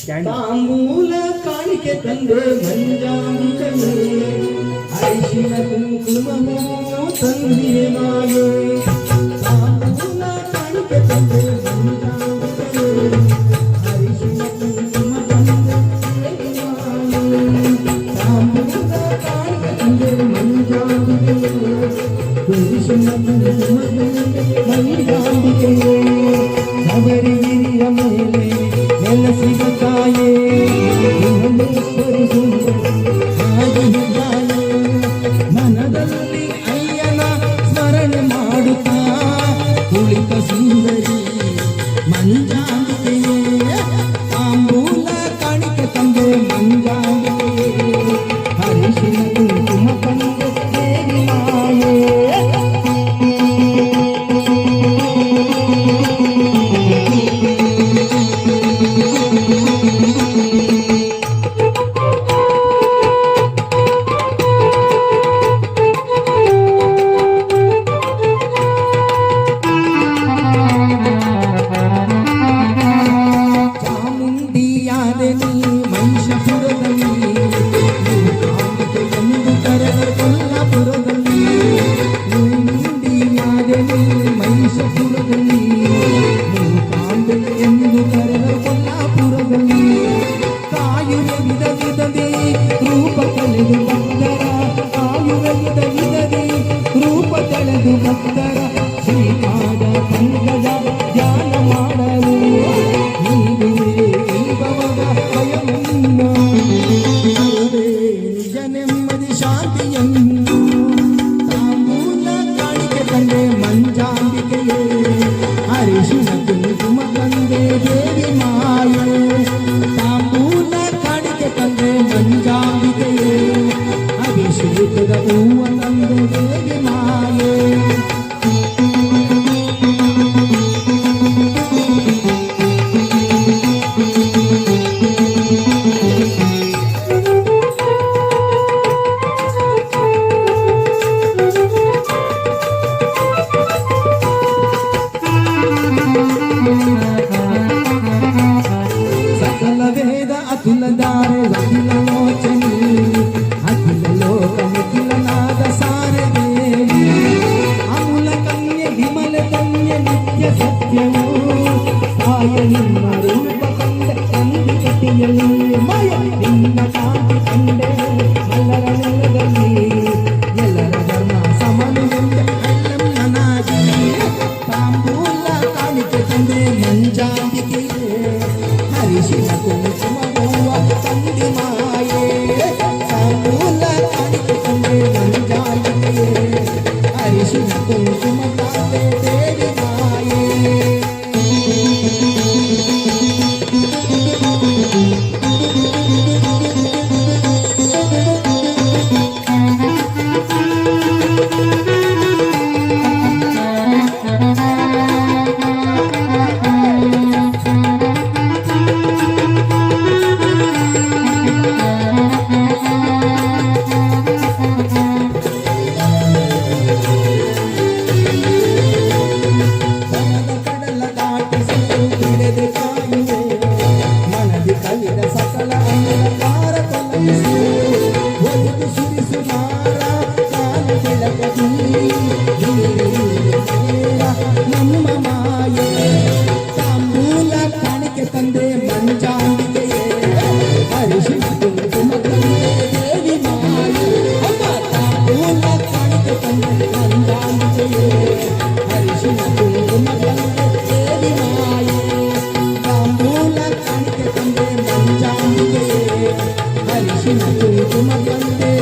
ತಾಂಬೂಲ ಕಾಣಿಕೆ ತಂದೆ ಮಂಜಾಂಬಿಕೆಯೇ ಅರಿಶಿನ ಕುಂಕುಮವೋ ತಂದಿದೆ ಮಾಯೆ ತಾಂಬೂಲ ಕಾಣಿಕೆ ತಂದೆ ಮಂಜಾಂಬಿಕೆಯೇ ಅರಿಶಿನ ಕುಂಕುಮ ತಂದೆ ಮಾಯೆ ತಾಂಬೂಲ ಕಾಣಿಕೆ ತಂದೆ ಮಂಜಾಂಬಿಕೆಯೇ ಅರಿಶಿನ ಕುಂಕುಮ ತಂದೆ ಮಂಜಾಂಬಿಕೆಯೇ ಶಬರಿಗಿರಿಯ ಮೇಲೆ ನೆಲೆಸಿದ ತಾಯೇ ಭುವನೇಶ್ವರಿ ಸುಂದರಿ ಮನದಲ್ಲಿ ಅಯ್ಯನ ಸ್ಮರಣೆ ಮಾಡುತ್ತಾ ಕುಳಿತ ಸುಂದರಿ ಮಂಜಾಂಬಿಕೆಯೇ ತಾಂಬೂಲ ಕಾಣಿಕೆ ತಂದೆ ಮಂಜಾಂಬಿಕೆಯೇ ಹರಿಶಿನ ಕುಂಕುಮ ತಂದೆ ದೇವಿ ಮಾಯೇ ಭಕ್ತರ ಶ್ರೀಪಾದ ಪಂಕಜ ಧ್ಯಾನ ಮಾಡಲು ನೀವೇ ಭವದ ಭಯವನ್ನು ನಿಜ ನೆಮ್ಮದಿ ಶಾಂತಿಯನ್ನು ತಾಂಬೂಲ ಕಾಣಿಕೆ ತಂದೆ ಮಂಜಾಂಬಿಕೆಯೇ ಅರಿಶಿನ ಕುಂಕುಮ ತಂದೆ ದೇವಿ ಮಾಯೆ ತಾಂಬೂಲ ಕಾಣಿಕೆ ತಂದೆ ಮಂಜಾಂಬಿಕೆಯೇ ಅಭಿಷೇಕದ ಹೂವ ತಂದೆ ದೇವಿ ಮಾಯೆ ಸಕಲ ವೇದ ಅತುಲಧಾರೆ ಅಖಿಲ ಲೋಚನಿ ಅಖಿಲ ಲೋಕ ನಿಖಿಲನಾದ ಸಾರೆ ದೇವಿ ಅಮೂಲ ಕನ್ಯೆ ವಿಮಲ ಕನ್ಯೆ ನಿತ್ಯ ಸತ್ಯವು ತಾಯ ನಿಮ್ಮ ರೂಪ ಕಂಡೆ ಕಂದಿ ಕಟಿಯಲ್ಲಿ ಮಯ ನಿನ್ನ ಕಾಂತಿ ಕಂಡೆ ಎಲ್ಲರ ನೆಲದಲ್ಲಿ ಎಲ್ಲರ ಧರ್ಮ ಸಮನುವೆಂದೆ ಅಲ್ಲಮ್ಮನಾಗಿ ತಾಂಬೂಲ ಕಾಣಿಕೆ ತಂದೆ ಮಂಜಾಂಬಿಕೆಯೇ ಹರಿಶಿನ ಕುಂಕುಮ ಹೂವ ತಂದೆ ಮಾಯೆ ತಾಂಬೂಲ ಕಾಣಿಕೆ ತಂದೆ ಮಂಜಾಂಬಿಕೆಯೇ ಹರಿಶಿನ ಕುಂಕುಮ ತಂದೆ ದೇವಿ ಮಾಯೆ ನಮ್ಮ ಮಾಯೆ ತಾಂಬೂಲ ಕಾಣಿಕೆ ತಂದೆ ಮಂಜಾಂಬಿಕೆಯೇ ಹರಿಶಿನ ಕುಂಕುಮ ತಂದೆ ದೇವಿ ಮಾಯೆ ತಾಂಬೂಲ ಕಾಣಿಕೆ ತಂದೆ ಮಂಜಾಂಬಿಕೆಯೇ ಹರಿಶಿನ ಕುಂಕುಮ ತಂದೆ ದೇವಿ ಮಾಯೆ ತಾಂಬೂಲ ಕಾಣಿಕೆ ತಂದೆ ಮಂಜಾಂಬಿಕೆಯೇ ಹರಿಶಿನ ಕುಂಕುಮ ತಂದೆ